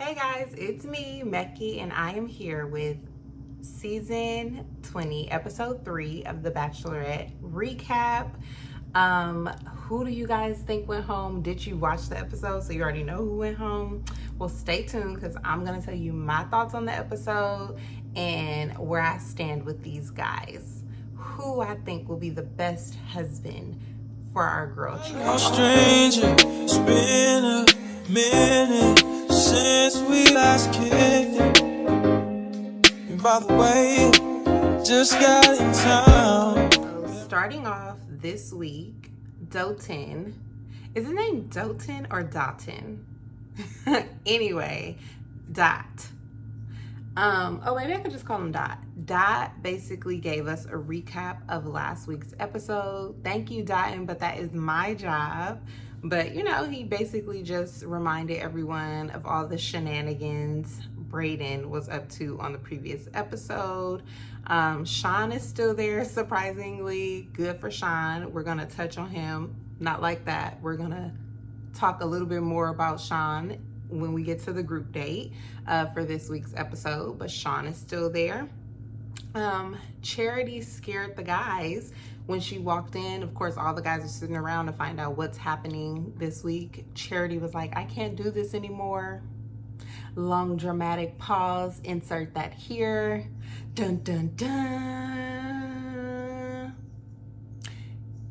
Hey guys, it's me, Mecki, and I am here with season 20, episode 3 of the Bachelorette recap. Who do you guys think went home? Did you watch the episode so you already know who went home? Well, stay tuned because I'm going to tell you my thoughts on the episode and where I stand with these guys. Who I think will be the best husband for our girl Trina. Stranger, it's been a minute since we last kicked it. And by the way, just got in town. So starting off this week, Doten. Is his name Doten or Dotten? Anyway, Dot. Maybe I could just call him Dot. Dot basically gave us a recap of last week's episode. Thank you, Dotten, but that is my job. But, he basically just reminded everyone of all the shenanigans Brayden was up to on the previous episode. Sean is still there, surprisingly. Good for Sean. We're going to touch on him. Not like that. We're going to talk a little bit more about Sean when we get to the group date for this week's episode, but Sean is still there. Charity scared the guys when she walked in. Of course, all the guys are sitting around to find out what's happening this week. Charity was like, I can't do this anymore. Long dramatic pause, insert that here. Dun dun dun.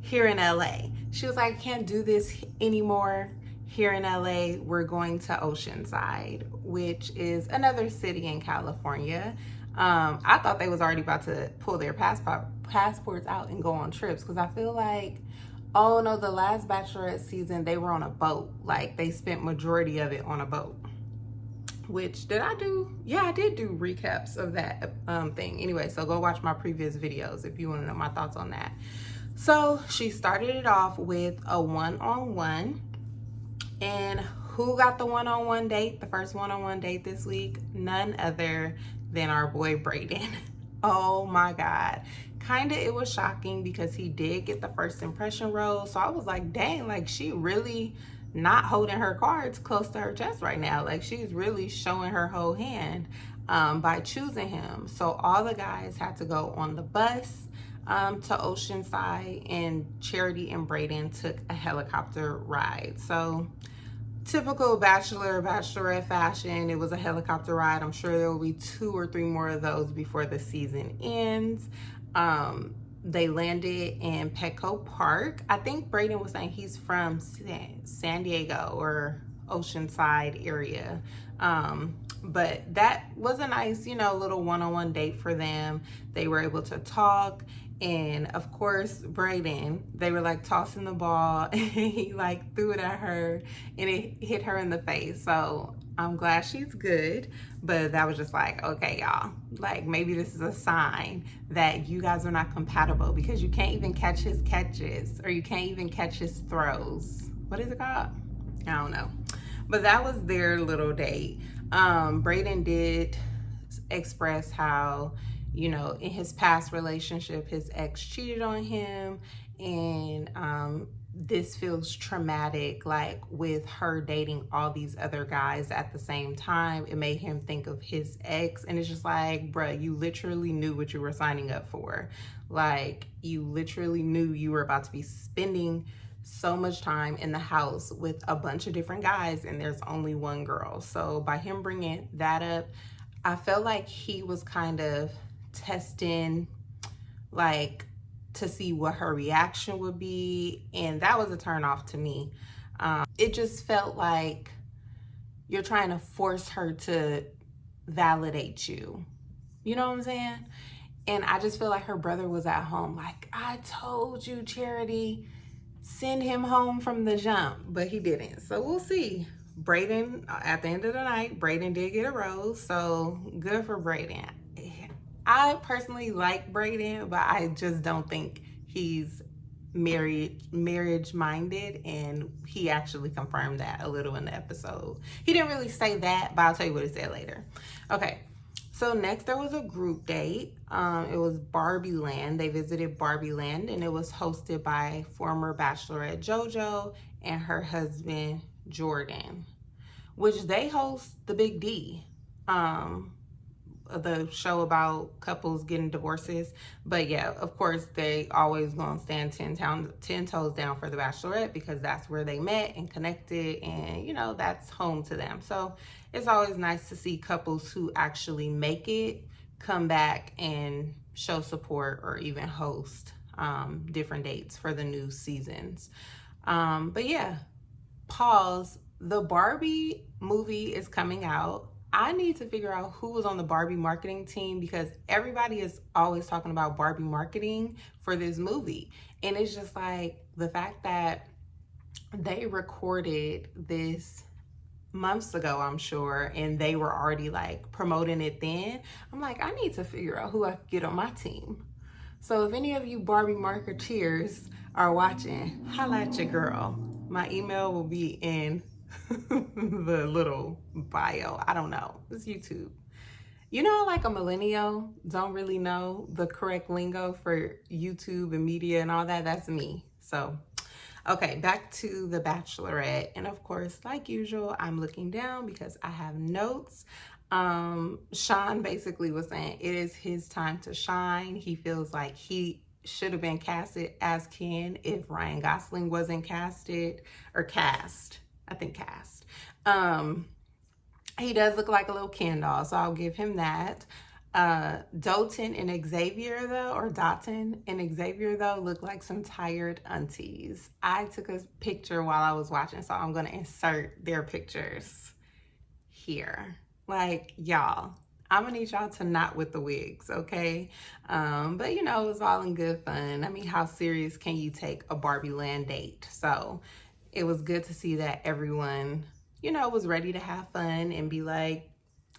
Here in LA. She was like, I can't do this anymore. Here in LA, we're going to Oceanside, which is another city in California. I thought they was already about to pull their passports out and go on trips because I feel like, oh no, the last Bachelorette season, they were on a boat. Like, they spent majority of it on a boat. Which, did I do? Yeah, I did do recaps of that thing. Anyway, so go watch my previous videos if you want to know my thoughts on that. So, she started it off with a one-on-one. And who got the one-on-one date, the first one-on-one date this week? None other than our boy Brayden. Oh my God. Kinda it was shocking because he did get the first impression rose. So I was like, dang, like she really not holding her cards close to her chest right now. Like she's really showing her whole hand by choosing him. So all the guys had to go on the bus to Oceanside, and Charity and Brayden took a helicopter ride. So typical bachelorette fashion, it was a helicopter ride. I'm sure there will be 2 or 3 more of those before the season ends. They landed in Petco Park. I think Brayden was saying he's from San Diego or Oceanside area. But that was a nice, little one-on-one date for them. They were able to talk. And of course, Brayden, they were like tossing the ball and he like threw it at her and it hit her in the face. So I'm glad she's good, but that was just like, okay, y'all, like maybe this is a sign that you guys are not compatible because you can't even catch his catches or you can't even catch his throws. What is it called? I don't know. But that was their little date. Brayden did express how, in his past relationship, his ex cheated on him, and this feels traumatic, like with her dating all these other guys at the same time. It made him think of his ex, and it's just like, bruh, you literally knew what you were signing up for. Like, you literally knew you were about to be spending so much time in the house with a bunch of different guys, and there's only one girl. So by him bringing that up, I felt like he was kind of testing, like, to see what her reaction would be, and that was a turn off to me. It just felt like you're trying to force her to validate you. You know what I'm saying? And I just feel like her brother was at home like, I told you, Charity, send him home from the jump, but he didn't. So we'll see. Brayden, at the end of the night, Brayden did get a rose, so good for Brayden. I personally like Brayden, but I just don't think he's marriage minded, and he actually confirmed that a little in the episode. He didn't really say that, but I'll tell you what he said later. Okay, so next there was a group date. It was Barbie Land. They visited Barbie Land, and it was hosted by former Bachelorette JoJo and her husband Jordan. which they host the Big D, the show about couples getting divorces. But yeah, of course, they always gonna stand 10 toes down for the Bachelorette because that's where they met and connected, and you know, that's home to them. So it's always nice to see couples who actually make it come back and show support or even host different dates for the new seasons. But yeah, pause. The Barbie movie is coming out. I need to figure out who was on the Barbie marketing team because everybody is always talking about Barbie marketing for this movie. And it's just like the fact that they recorded this months ago, I'm sure, and they were already like promoting it then. I'm like, I need to figure out who I could get on my team. So if any of you Barbie marketeers are watching, holla at your girl. My email will be in the little bio. I don't know. It's YouTube. You know, like a millennial don't really know the correct lingo for YouTube and media and all that. That's me. So, okay, back to the Bachelorette. And of course, like usual, I'm looking down because I have notes. Sean basically was saying it is his time to shine. He feels like he should have been casted as Ken if Ryan Gosling wasn't casted or cast. I think cast. He does look like a little Ken doll, so I'll give him that. Dotun and Xavier though, or Dotun and Xavier though, look like some tired aunties. I took a picture while I was watching, so I'm gonna insert their pictures here. Like, y'all, I'm gonna need y'all to not with the wigs, okay? But you know, it was all in good fun. I mean, how serious can you take a Barbie Land date? So it was good to see that everyone, you know, was ready to have fun and be like,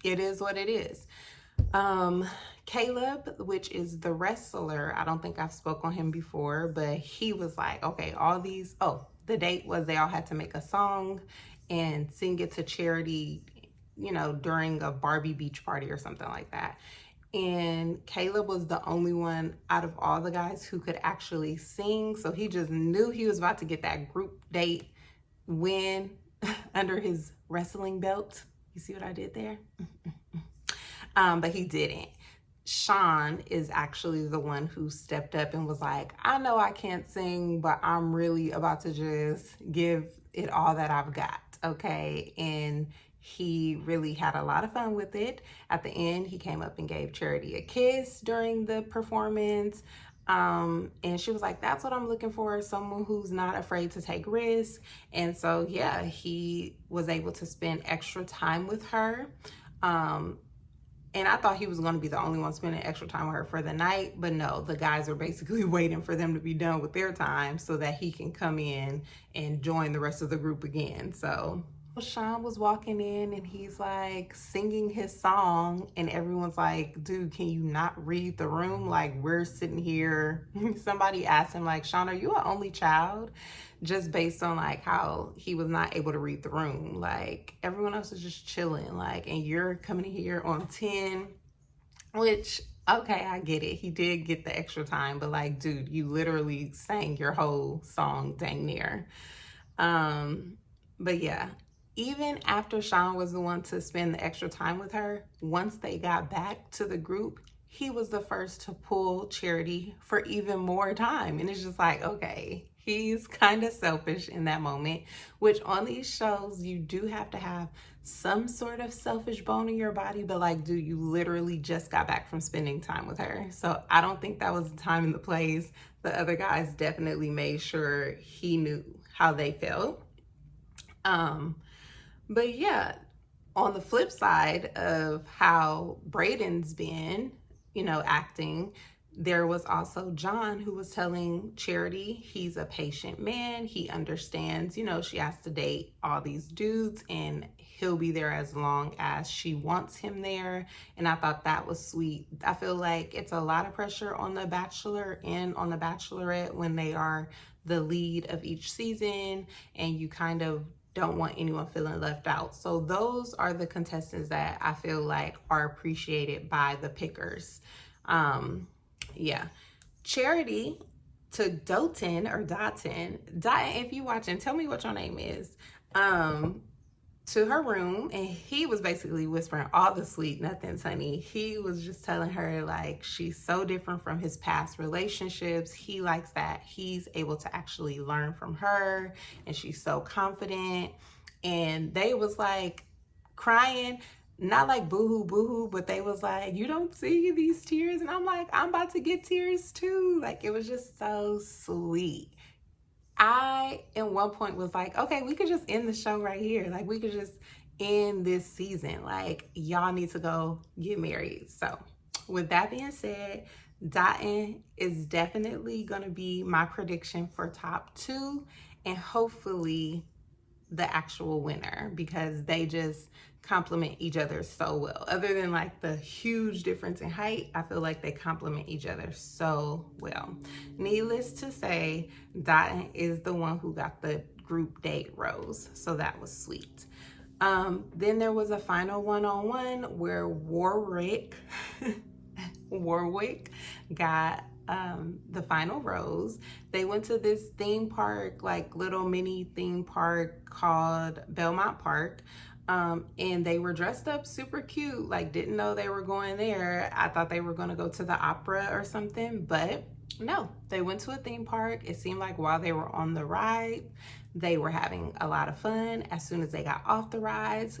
it is what it is. Caleb, which is the wrestler, I don't think I've spoke on him before, but he was like, okay, all these, the date was they all had to make a song and sing it to charity, you know, during a Barbie beach party or something like that. And Caleb was the only one out of all the guys who could actually sing. So he just knew he was about to get that group date win under his wrestling belt. You see what I did there? But he didn't. Sean is actually the one who stepped up and was like, I know I can't sing, but I'm really about to just give it all that I've got, okay? And he really had a lot of fun with it. At the end, he came up and gave Charity a kiss during the performance. And she was like, that's what I'm looking for, someone who's not afraid to take risks. And so, yeah, he was able to spend extra time with her. And I thought he was going to be the only one spending extra time with her for the night. But no, the guys are basically waiting for them to be done with their time so that he can come in and join the rest of the group again. So Sean was walking in and he's like singing his song and everyone's like, dude, can you not read the room? Like, we're sitting here. Somebody asked him like, Sean, are you an only child? Just based on like how he was not able to read the room. Like, everyone else is just chilling, like, and you're coming here on 10, which, okay, I get it. He did get the extra time, but like, dude, you literally sang your whole song dang near. But yeah, even after Sean was the one to spend the extra time with her, once they got back to the group, he was the first to pull Charity for even more time. And it's just like, okay, he's kind of selfish in that moment, which on these shows, you do have to have some sort of selfish bone in your body. But like, dude, you literally just got back from spending time with her. So I don't think that was the time and the place. The other guys definitely made sure he knew how they felt. But yeah, on the flip side of how Braden's been, you know, acting, there was also John who was telling Charity he's a patient man. He understands, you know, she has to date all these dudes and he'll be there as long as she wants him there. And I thought that was sweet. I feel like it's a lot of pressure on the Bachelor and on the Bachelorette when they are the lead of each season and you kind of don't want anyone feeling left out. So those are the contestants that I feel like are appreciated by the pickers. Yeah. Charity to Dotun or Dotun. If you watching, tell me what your name is. to her room, and he was basically whispering all the sweet nothings, honey. He was just telling her like she's so different from his past relationships. He likes that he's able to actually learn from her, and she's so confident. And they was like crying, not like boohoo boohoo, but they was like, you don't see these tears? And I'm like, I'm about to get tears too. Like, it was just so sweet. I, at one point, was like, okay, we could just end the show right here. Like, we could just end this season. Like, y'all need to go get married. So, with that being said, Dotun is definitely going to be my prediction for top 2, and hopefully the actual winner, because they just complement each other so well. Other than like the huge difference in height, I feel like they complement each other so well. Needless to say, Dotun is the one who got the group date rose, so that was sweet. Then there was a final one-on-one where Warwick got the final rose. They went to this theme park, like little mini theme park called Belmont Park. And they were dressed up super cute, like didn't know they were going there. I thought they were going to go to the opera or something, but no, they went to a theme park. It seemed like while they were on the ride, they were having a lot of fun. As soon as they got off the rides,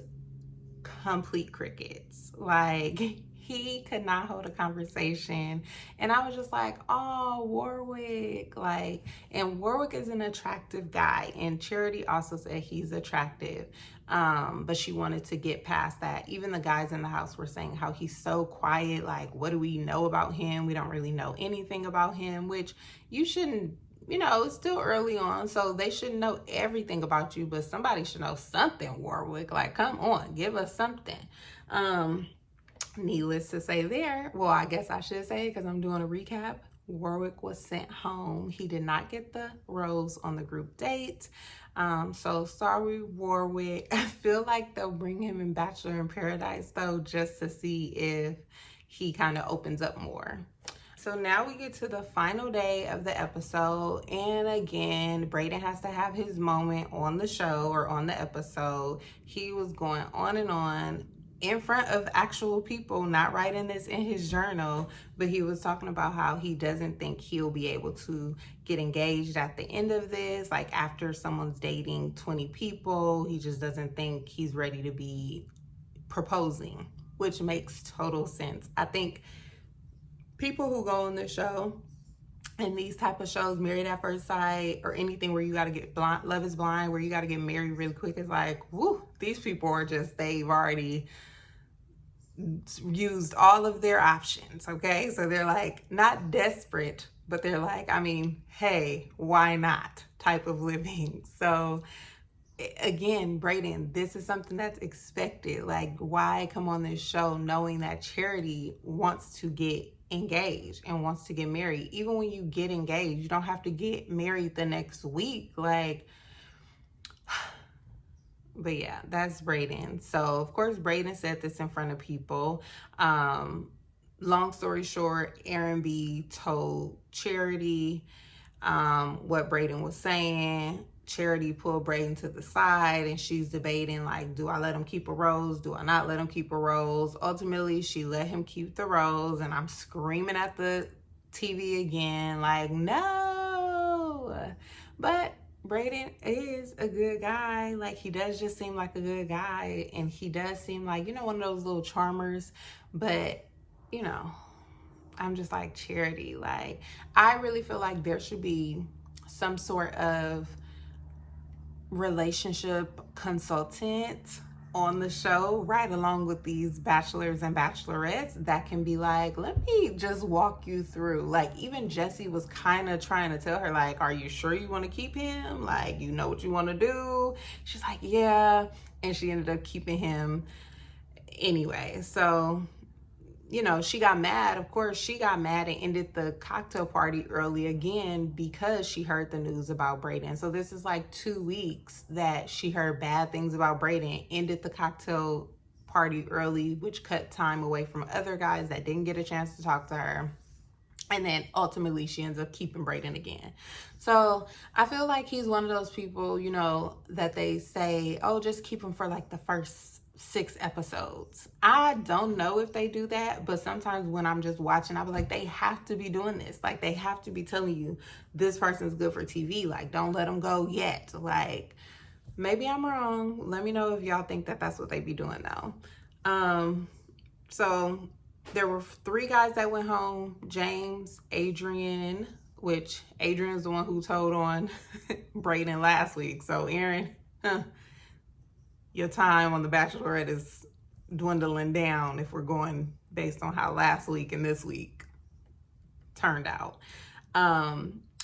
complete crickets. Like, he could not hold a conversation. And I was just like, oh, Warwick. Like, and Warwick is an attractive guy. And Charity also said he's attractive. But she wanted to get past that. Even the guys in the house were saying how he's so quiet. Like, what do we know about him? We don't really know anything about him, which you shouldn't. You know, it's still early on, so they shouldn't know everything about you, but somebody should know something, Warwick. Like, come on, give us something. Needless to say there, well, I guess I should say, because I'm doing a recap, Warwick was sent home. He did not get the rose on the group date. So sorry, Warwick. I feel like they'll bring him in Bachelor in Paradise, though, just to see if he kind of opens up more. So now we get to the final day of the episode, and again, Brayden has to have his moment on the show or on the episode. He was going on and on in front of actual people, not writing this in his journal, but he was talking about how he doesn't think he'll be able to get engaged at the end of this. Like, after someone's dating 20 people, he just doesn't think he's ready to be proposing, which makes total sense. I think people who go on this show and these type of shows, Married at First Sight or anything where you got to get blind, Love is Blind, where you got to get married really quick, is like, woo, these people are just, they've already used all of their options, okay? So they're like, not desperate, but they're like, I mean, hey, why not type of living. So again, Brayden, this is something that's expected. Like, why come on this show knowing that Charity wants to get engaged and wants to get married? Even when you get engaged, you don't have to get married the next week. Like, but yeah, that's Brayden. So of course Brayden said this in front of people. Long story short, Aaron B told Charity what Brayden was saying. Charity pulled Brayden to the side, and she's debating, like, do I let him keep a rose? Do I not let him keep a rose? Ultimately, she let him keep the rose, and I'm screaming at the TV again, like, no. But Brayden is a good guy. Like, he does just seem like a good guy, and he does seem like, you know, one of those little charmers. But, you know, I'm just like, Charity, like, I really feel like there should be some sort of relationship consultant on the show, right along with these bachelors and bachelorettes, that can be like, let me just walk you through. Like, even Jessie was kind of trying to tell her, like, are you sure you want to keep him? Like, you know what you want to do? She's like, yeah. And she ended up keeping him anyway. So, you know, she got mad. Of course, she got mad and ended the cocktail party early again because she heard the news about Brayden. So this is like 2 weeks that she heard bad things about Brayden, ended the cocktail party early, which cut time away from other guys that didn't get a chance to talk to her. And then ultimately she ends up keeping Brayden again. So I feel like he's one of those people, you know, that they say, oh, just keep him for like the first 6 episodes. I don't know if they do that, but sometimes when I'm just watching, I'll be like, they have to be doing this. Like, they have to be telling you this person's good for TV. Like, don't let them go yet. Like, maybe I'm wrong. Let me know if y'all think that that's what they be doing though. So there were 3 guys that went home: James, Adrian, which Adrian is the one who told on Brayden last week. So Aaron, your time on The Bachelorette is dwindling down if we're going based on how last week and this week turned out.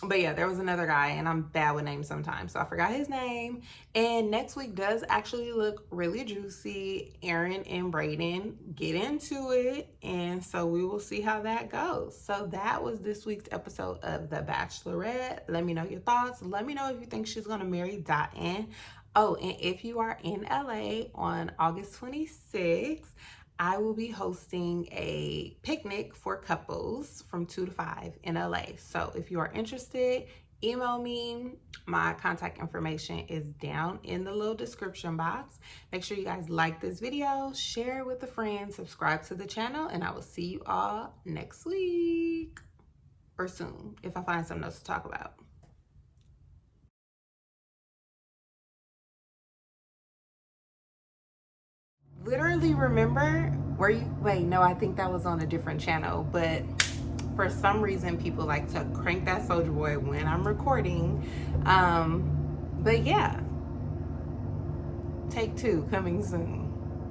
But yeah, there was another guy, and I'm bad with names sometimes, so I forgot his name. And next week does actually look really juicy. Aaron and Brayden get into it, and so we will see how that goes. So that was this week's episode of The Bachelorette. Let me know your thoughts. Let me know if you think she's gonna marry Dotun. Oh, and if you are in LA on August 26th, I will be hosting a picnic for couples from 2 to 5 in LA. So if you are interested, email me. My contact information is down in the little description box. Make sure you guys like this video, share it with a friend, subscribe to the channel, and I will see you all next week or soon if I find something else to talk about. Literally remember where you, wait, no, I think that was on a different channel, but for some reason people like to crank that Soulja Boy when I'm recording. But yeah, take 2 coming soon.